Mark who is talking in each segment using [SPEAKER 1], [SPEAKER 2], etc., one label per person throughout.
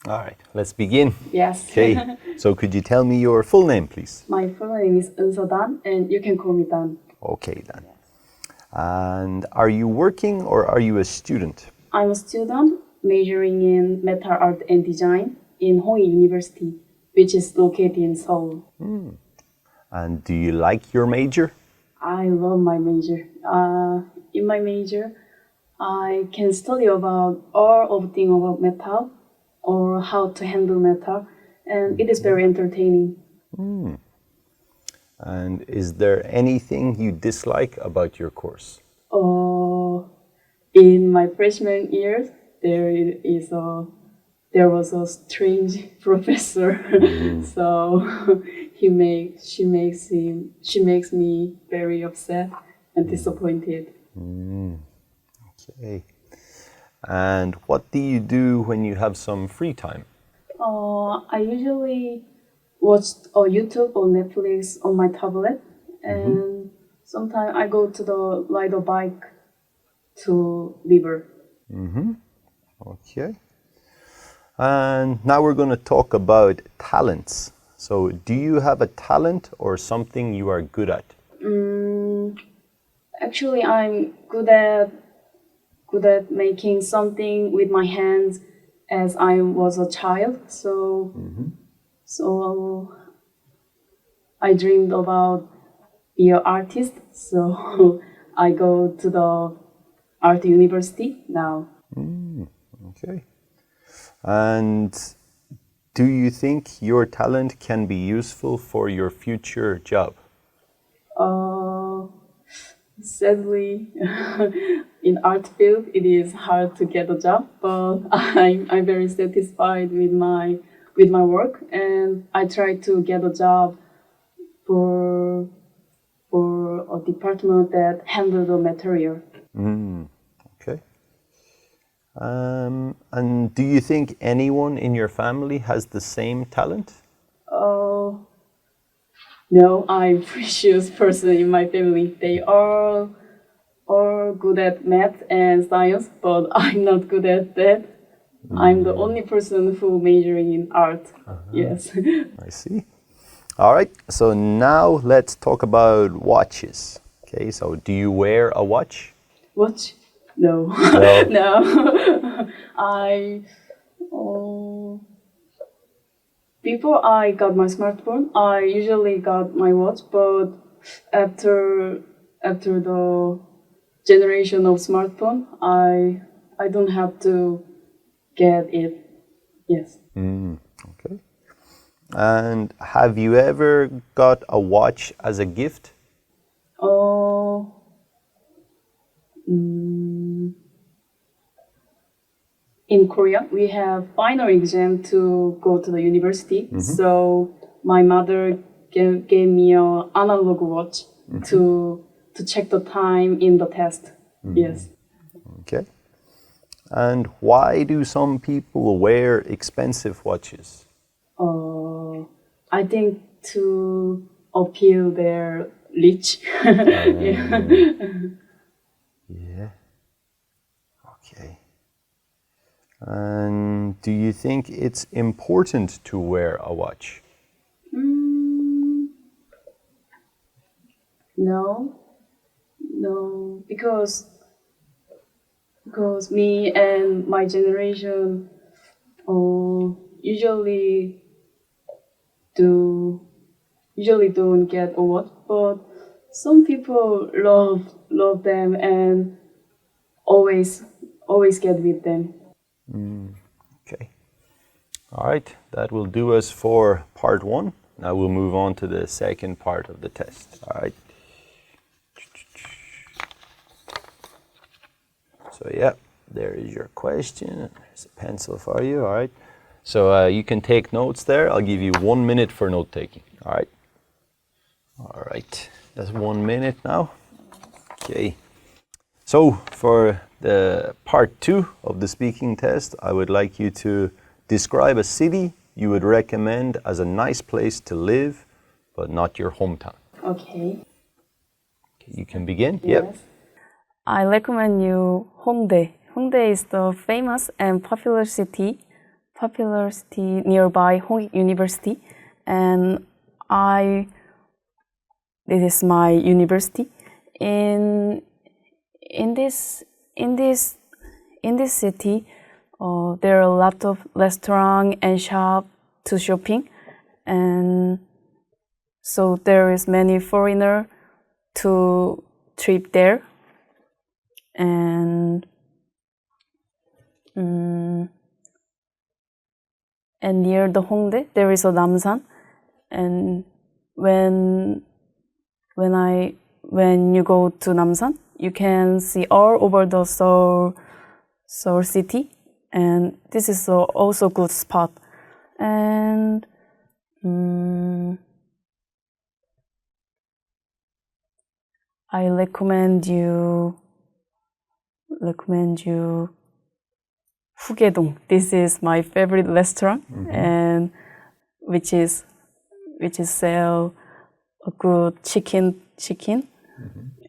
[SPEAKER 1] All right, let's begin.
[SPEAKER 2] Yes.
[SPEAKER 1] Okay, so could you tell me your full name, please?
[SPEAKER 2] My full name is Dan, and you can call me Dan.
[SPEAKER 1] Okay, then. And are you working or are you a student?
[SPEAKER 2] I'm a student majoring in metal art and design in Hongik University, which is located in Seoul.
[SPEAKER 1] And do you like your major?
[SPEAKER 2] I love my major. In my major, I can study about all of things about metal or how to handle metal, and it is very entertaining.
[SPEAKER 1] And is there anything you dislike about your course?
[SPEAKER 2] In my freshman year, there was a strange professor. So she makes me very upset and disappointed.
[SPEAKER 1] Okay. And what do you do when you have some free time?
[SPEAKER 2] I usually watch YouTube or Netflix on my tablet, and sometimes I go to the ride a bike to river.
[SPEAKER 1] Okay. And now we're going to talk about talents. So, do you have a talent or something you are good at?
[SPEAKER 2] Actually, I'm good at making something with my hands as I was a child. So I dreamed about be an artist. So I go to the art university now.
[SPEAKER 1] Okay. And do you think your talent can be useful for your future job?
[SPEAKER 2] Sadly, in art field, it is hard to get a job, but I'm very satisfied with my work, and I try to get a job for a department that handle the material.
[SPEAKER 1] Okay. And do you think anyone in your family has the same talent?
[SPEAKER 2] No, I'm precious person in my family. They are all good at math and science, but I'm not good at that. I'm the only person who majoring in art. Yes.
[SPEAKER 1] I see. All right. So now let's talk about watches. Okay. So do you wear a watch?
[SPEAKER 2] Watch? No.
[SPEAKER 1] No.
[SPEAKER 2] No. I Before I got my smartphone, I usually got my watch, but after the generation of smartphone, I don't have to get it. Yes.
[SPEAKER 1] Okay. And have you ever got a watch as a gift?
[SPEAKER 2] Oh, in Korea, we have final exam to go to the university. So my mother gave me an analog watch to check the time in the test. Yes.
[SPEAKER 1] Okay. And why do some people wear expensive watches?
[SPEAKER 2] I think to appeal their rich. Yeah.
[SPEAKER 1] Yeah. Okay. And do you think it's important to wear a watch?
[SPEAKER 2] No, because me and my generation usually don't get a watch, but some people love them and always get with them.
[SPEAKER 1] Okay. All right. That will do us for part one. Now we'll move on to the second part of the test. All right. So yeah, there is your question. There's a pencil for you. All right. So you can take notes there. I'll give you 1 minute for note taking. All right. All right. That's 1 minute now. Okay. So for the part two of the speaking test, I would like you to describe a city you would recommend as a nice place to live, but not your hometown.
[SPEAKER 2] Okay.
[SPEAKER 1] You can begin.
[SPEAKER 2] Yes.
[SPEAKER 1] Yep.
[SPEAKER 2] I recommend you Hongdae. Hongdae is the famous and popular city popular city nearby Hongik University, and this is my university. In this city, there are a lot of restaurants and shop to shopping, and so there is many foreigner to trip there, and near the Hongdae there is a Namsan, and when you go to Namsan, you can see all over the Seoul city, and this is also good spot. And I recommend you Fugaedong. This is my favorite restaurant, and which is sell a good chicken,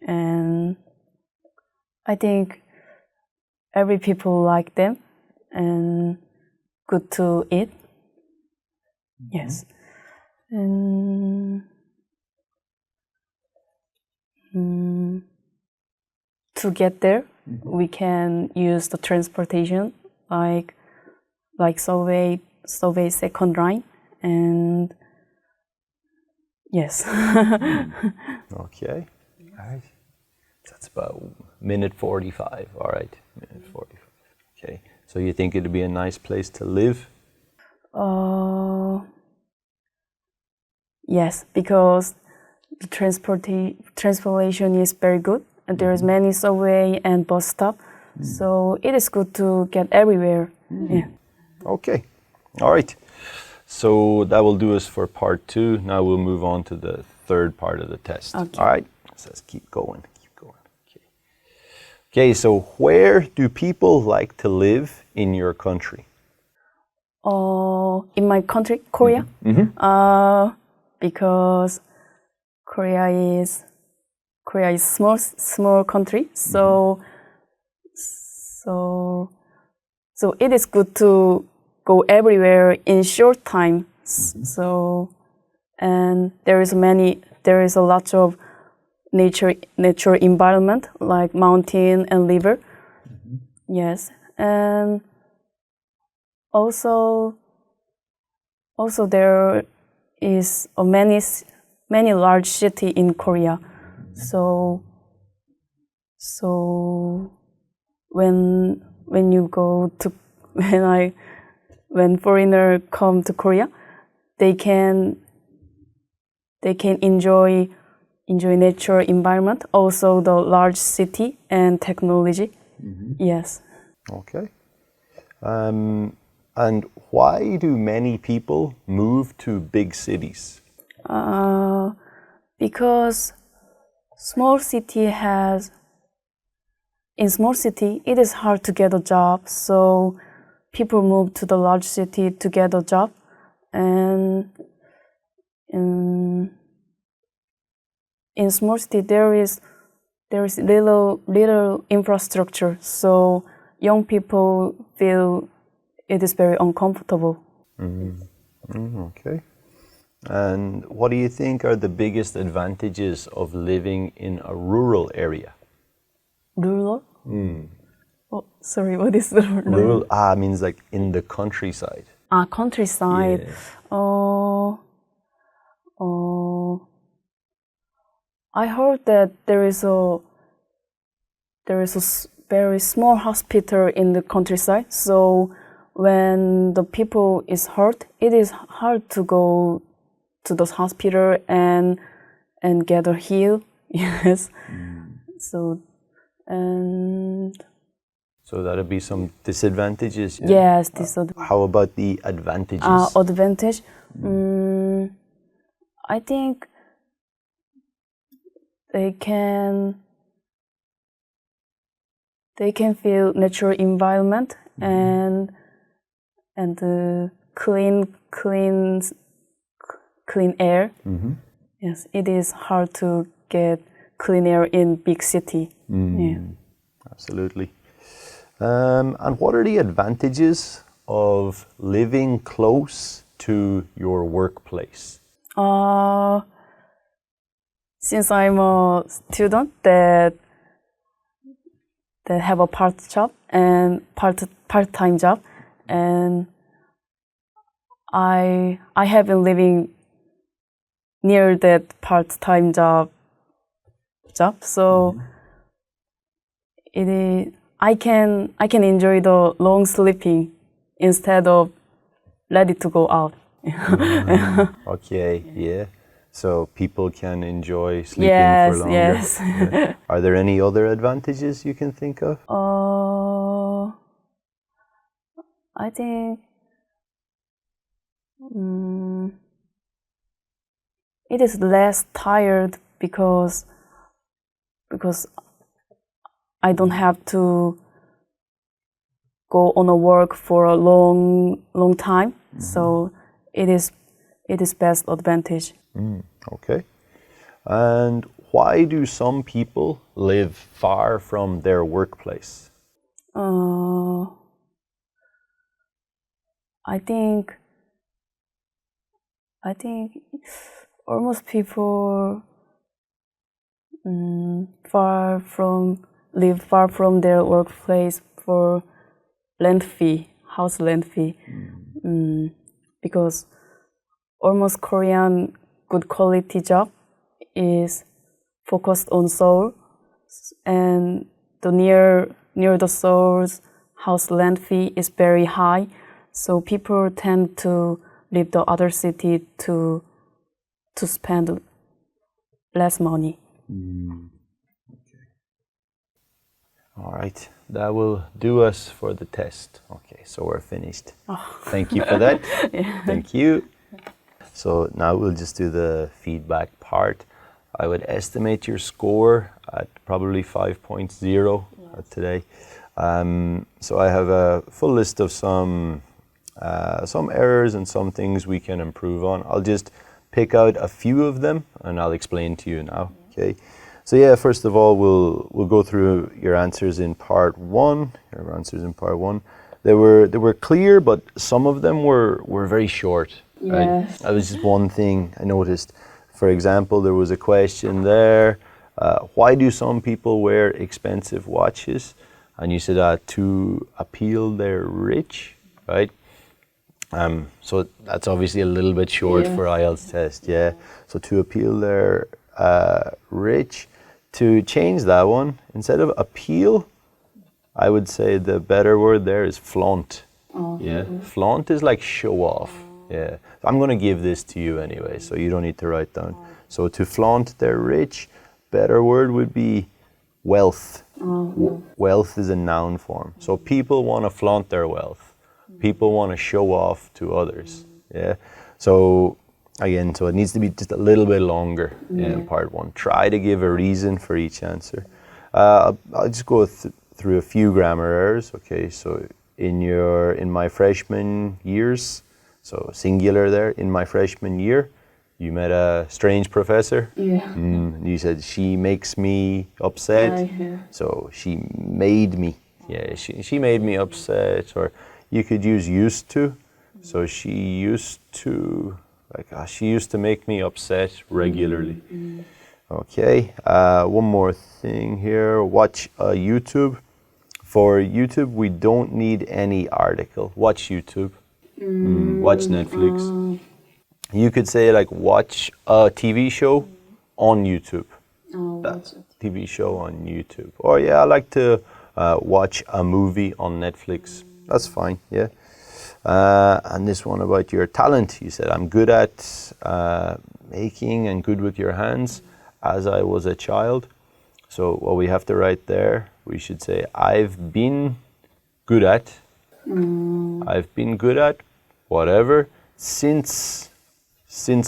[SPEAKER 2] and I think every people like them and good to eat. Yes, and to get there, we can use the transportation like subway second line, and yes.
[SPEAKER 1] Okay. All right. That's about minute 45. All right. Minute 45. Okay. So you think it'd be a nice place to live?
[SPEAKER 2] Yes, because the transportation is very good, and there is many subway and bus stop, so it is good to get everywhere. Yeah.
[SPEAKER 1] Okay. All right. So that will do us for part 2. Now we'll move on to the third part of the test.
[SPEAKER 2] Okay.
[SPEAKER 1] All right. So let's keep going. Okay. Okay. So where do people like to live in your country?
[SPEAKER 2] In my country, Korea, because Korea is small country, so it is good to go everywhere in short time. So, and there is a lot of nature environment like mountain and river. Yes, and also there is many large city in Korea. So when you go to when foreigner come to Korea, they can enjoy nature environment, also the large city and technology. Yes.
[SPEAKER 1] Okay. And why do many people move to big cities?
[SPEAKER 2] Because in small city it is hard to get a job, so people move to the large city to get a job, and in small city there is little infrastructure, so young people feel it is very uncomfortable.
[SPEAKER 1] Okay. And what do you think are the biggest advantages of living in a rural area?
[SPEAKER 2] Rural? Oh, sorry, what is the
[SPEAKER 1] Rural means like in the countryside.
[SPEAKER 2] Countryside.
[SPEAKER 1] Yeah.
[SPEAKER 2] I heard that there is a very small hospital in the countryside, so when the people is hurt, it is hard to go to those hospital and get a heal. Yes. So
[SPEAKER 1] that'd be some disadvantages.
[SPEAKER 2] Yes,
[SPEAKER 1] how about the advantages?
[SPEAKER 2] Advantage. I think they can feel natural environment and clean air. Yes, it is hard to get clean air in big city. Yeah.
[SPEAKER 1] Absolutely. And what are the advantages of living close to your workplace?
[SPEAKER 2] Since I'm a student that have a part-time job, and I have been living near that part-time job, so it is I can enjoy the long sleeping instead of ready to go out.
[SPEAKER 1] Okay, yeah. So people can enjoy sleeping for longer.
[SPEAKER 2] Yes.
[SPEAKER 1] Yeah. Are there any other advantages you can think of?
[SPEAKER 2] I think it is less tired because I don't have to go on a work for a long time. So it is best advantage.
[SPEAKER 1] Okay. And why do some people live far from their workplace?
[SPEAKER 2] I think almost people live far from their workplace for house rent fee, because almost Korean good quality job is focused on Seoul, and the near the Seoul's house rent fee is very high, so people tend to leave the other city to spend less money.
[SPEAKER 1] All right, that will do us for the test. Okay, so we're finished. Thank you for that. Thank you. So now we'll just do the feedback part. I would estimate your score at probably 5.0 today. So I have a full list of some errors and some things we can improve on. I'll just pick out a few of them and I'll explain to you now. Okay. So yeah, first of all, we'll go through your answers in part one. Your answers in part one. They were clear, but some of them were very short.
[SPEAKER 2] Yes.
[SPEAKER 1] Right? That was just one thing I noticed. For example, there was a question there. Why do some people wear expensive watches? And you said to appeal their rich, right? So that's obviously a little bit short for IELTS test, yeah. So to appeal their rich. To change that one, instead of appeal, I would say the better word there is flaunt. Yeah, flaunt is like show off. Yeah, I'm gonna give this to you anyway, so you don't need to write down. So to flaunt their rich, better word would be wealth. Wealth is a noun form. So people want to flaunt their wealth. People want to show off to others. Yeah. So again, so it needs to be just a little bit longer in part one. Try to give a reason for each answer. I'll just go through a few grammar errors. Okay, so in my freshman years, so singular there, in my freshman year, you met a strange professor.
[SPEAKER 2] Yeah.
[SPEAKER 1] You said she makes me upset.
[SPEAKER 2] Yeah.
[SPEAKER 1] So she made me. Yeah, she made me upset. Or you could use used to. So she used to. She used to make me upset regularly. Okay, one more thing here. Watch YouTube. For YouTube, we don't need any article. Watch YouTube. Watch Netflix. You could say watch a TV show on YouTube.
[SPEAKER 2] Watch it.
[SPEAKER 1] TV show on YouTube. Or I like to watch a movie on Netflix. That's fine, yeah. And this one about your talent. You said, I'm good at making and good with your hands as I was a child. So what we have to write there, we should say, I've been good at. I've been good at whatever since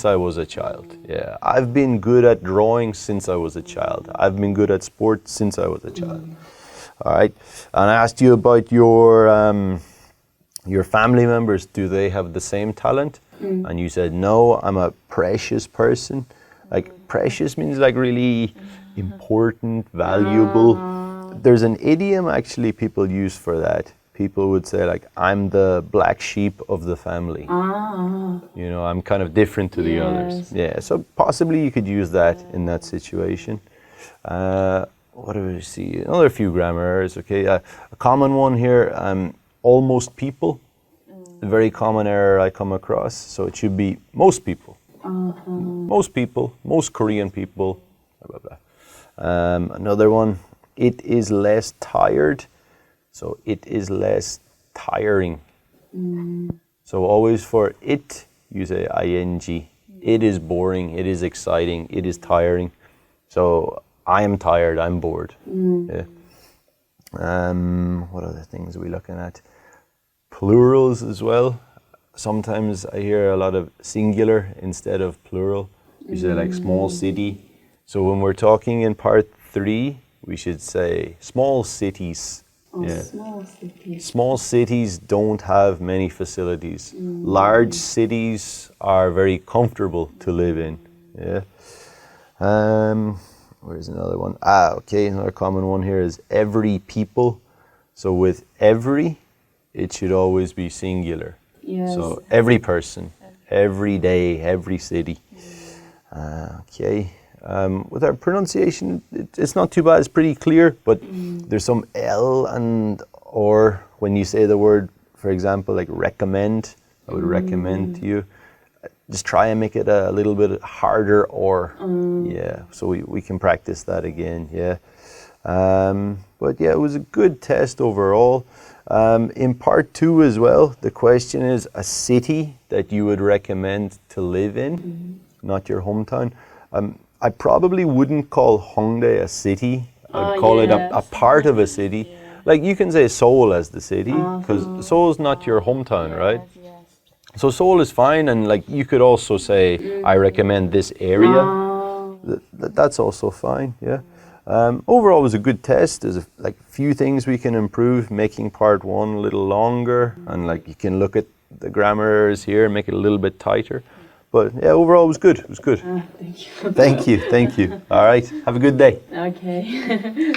[SPEAKER 1] I was a child. Yeah, I've been good at drawing since I was a child. I've been good at sports since I was a child. All right. And I asked you about your family members, do they have the same talent? And you said, no, I'm a precious person. Precious means really important, valuable. There's an idiom actually people use for that. people would say like, I'm the black sheep of the family.
[SPEAKER 2] Ah.
[SPEAKER 1] You know, I'm kind of different to the others. Yeah, so possibly you could use that in that situation. What do we see? Another few grammar errors, okay. A common one here, almost people. A very common error I come across. So it should be most people. Most people, most Korean people, blah, blah, blah. Another one, it is less tired. So it is less tiring. So always for it, you say ing. It is boring, it is exciting, it is tiring. So I am tired, I'm bored. Yeah. What other things are we looking at? Plurals as well. Sometimes I hear a lot of singular instead of plural. You say like small city. So when we're talking in part 3, we should say small cities. Yeah.
[SPEAKER 2] Small cities.
[SPEAKER 1] Small cities don't have many facilities. Large cities are very comfortable to live in. Yeah. Where's another one? Okay, another common one here is every people. So with every, it should always be singular.
[SPEAKER 2] Yes.
[SPEAKER 1] So every person, every day, every city. Okay. With our pronunciation, it's not too bad. It's pretty clear, but there's some L and or when you say the word, for example, like recommend, I would recommend to you. Just try and make it a little bit harder or, yeah, so we can practice that again, yeah. But yeah, it was a good test overall. In part 2 as well, the question is a city that you would recommend to live in, not your hometown. I probably wouldn't call Hongdae a city. I'd call it a part of a city. Like you can say Seoul as the city, because Seoul's not your hometown, right? So Seoul is fine, and like you could also say, I recommend this area. That's also fine, yeah. Overall, it was a good test. There's a few things we can improve, making part 1 a little longer, and like you can look at the grammar errors here, make it a little bit tighter. But yeah, overall, it was good. It was good.
[SPEAKER 2] Thank you.
[SPEAKER 1] Thank you. Thank you. All right. Have a good day.
[SPEAKER 2] Okay.